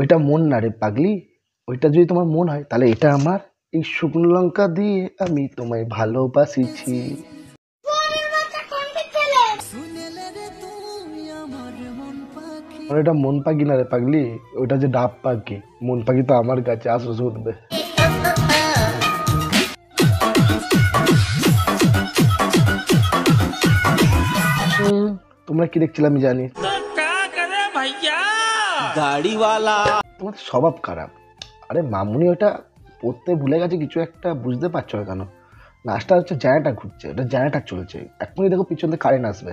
ওইটা মন না রে পাগলি, ওইটা যদি তোমার মন হয় তাহলে এটা আমার। এই শুকনো লঙ্কা দিয়ে আমি তোমায় ভালোবাসিছি। এটা মন পাখি না রে পাগলি, ওইটা যে ডাব পাখি। মন পাখি তো আমার কাছে আসো শুনবে। তোমরা কি দেখছিলে আমি জানি। তোমার স্বভাব খারাপ। আরে মামুনি ওটা পড়তে ভুলে গেছে কিছু একটা, বুঝতে পারছো না কেন? নাচটা হচ্ছে জায়গাটা ঘুরছে, ওটা জায়গাটা চলছে, এখনই দেখো পিছন দিয়ে কারেন্ট আসবে।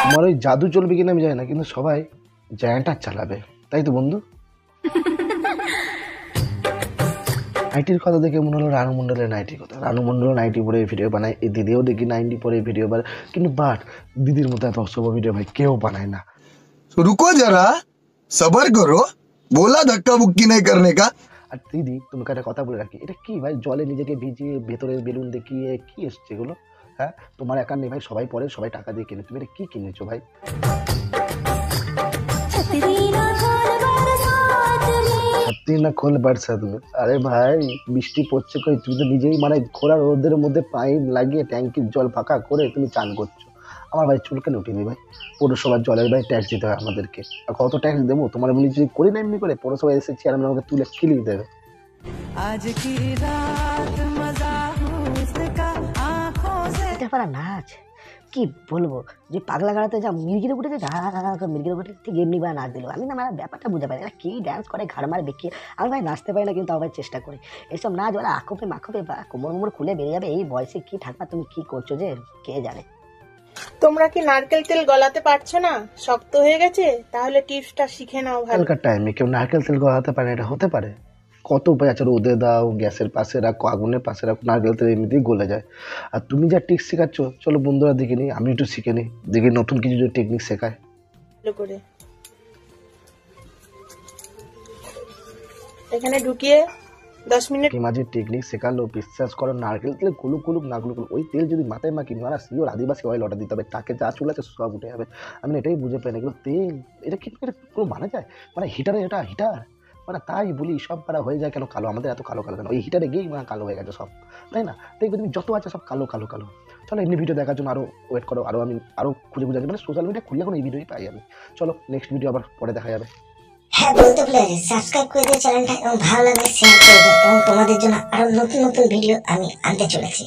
আমার ওই জাদু চলবে কিনা আমি জানি না, কিন্তু সবাই জায়গাটা চালাবে, তাই তো বন্ধু? নাইটির কথা দেখে মনে হলো রানু মন্ডলের নাইটির কথা। রানু মন্ডল নাইটি পরে ভিডিও বানায়, এই দিদিও দেখি নাইটি পরে ভিডিও বানায়, কিন্তু বাট দিদির মতো এত অসভ্য ভিডিও ভাই কেউ বানায় না। রুকো যারা, সবার করো, বলা ধাক্কা বুক্কি নাই করনে কা। আর দিদি তোমাকে একটা কথা বলে রাখি, এটা কি ভাই জলে নিজেকে ভিজিয়ে ভেতরের বেলুন দেখিয়ে কি এসছে এগুলো? হ্যাঁ তোমার একার নেই ভাই, সবাই পরে, সবাই টাকা দিয়ে কিনে, তুমি এটা কি কিনেছো ভাই? না খোল বাড়ছে তুমি। আরে ভাই বৃষ্টি পড়ছে কই, তুমি তো নিজেই মানে খোলা রোদের মধ্যে পাইপ লাগিয়ে ট্যাঙ্কির জল ফাঁকা করে তুমি চান করছো। আমার ভাই চুল কেন উঠিনি ভাই? পৌরসভার জলের ভাই ট্যাক্স দিতে হয় আমাদেরকে, আর কত ট্যাক্স দেবো? তোমার এমনি যদি করি না এমনি করে, পৌরসভায় এসে চেয়ারম্যান আমাকে তুলে কিলিয়ে দেবে। নাচ কি বলবো, যে পাগলা গাড়াতে যা মির্গিরে উঠেছে, মির্গিরে উঠে ঠিক এমনি বা নাচ দিল। আমি না আমার ব্যাপারটা বুঝতে পারি না, কি ড্যান্স করে ঘাড় মার বেঁকিয়ে। আমি ভাই নাচতে পারি না, কিন্তু আবার চেষ্টা করি। এইসব নাচ ওরা আকপে মাখপে বা কোমর মোমর খুলে বেরিয়ে যাবে। এই বয়সে কি ঠাকুমা তুমি কি করছো যে কে জানে। তোমরা কি নারকেল তেল গলাতে পারছো না? শক্ত হয়ে গেছে? তাহলে টিপসটা শিখে নাও ভালো। কালকার টাইমে কেউ নারকেল তেল গলাতে পারে, এটা হতে পারে? কত উপায় আছে, রোদে দাও, গ্যাসের পাশে রাখো, আগুনের পাশে রাখো, নারকেল তেল এমনিতেই গলে যায়। আর তুমি যা টিক্স শেখাচ্ছ, চলো বন্ধুরা দেখে নিই, আমি একটু শিখে নিই, দেখি নতুন কিছু যদি টেকনিক শেখায়। করে এখানে ঢুকিয়ে 10 মিনিট মাঝে টেকনিক শেখালো, বিশ্বাস করো নারকেল তেল কুলুক কুলুক না কুলুক, ওই তেল যদি মাথায় মাখি না শিওর আদিবাসী অয়েল অর্ডার দিতে হবে, তাকে যা চুল আছে সব উঠে যাবে। আমি এটাই বুঝে পাই না, এগুলো তেল এটা কি কোনো মানা যায়? মানে হিটারে, এটা হিটার মানে, তাই বলি সব পারা হয়ে যায় কেন কালো? আমাদের এত কালো কালো কেন? ওই হিটারে গিয়েই মানে কালো হয়ে গেছে সব, তাই না? দেখবে তুমি যত আছে সব কালো কালো কালো। চলো এমনি ভিডিও দেখার জন্য আরো ওয়েট করো, আরো আমি আরো খুঁজে খুঁজে মানে সোশ্যাল মিডিয়া খুললে এখন এই ভিডিওই পাই আমি। চলো নেক্সট ভিডিও আবার পরে দেখা যাবে। হ্যাঁ বলতে ভুলে গেছি, সাবস্ক্রাইব করে দিয়ে চ্যানেলটা এবং ভালো লাগলে শেয়ার করে দাও, এবং তোমাদের জন্য আরো নতুন নতুন ভিডিও আমি আনতে চলেছি।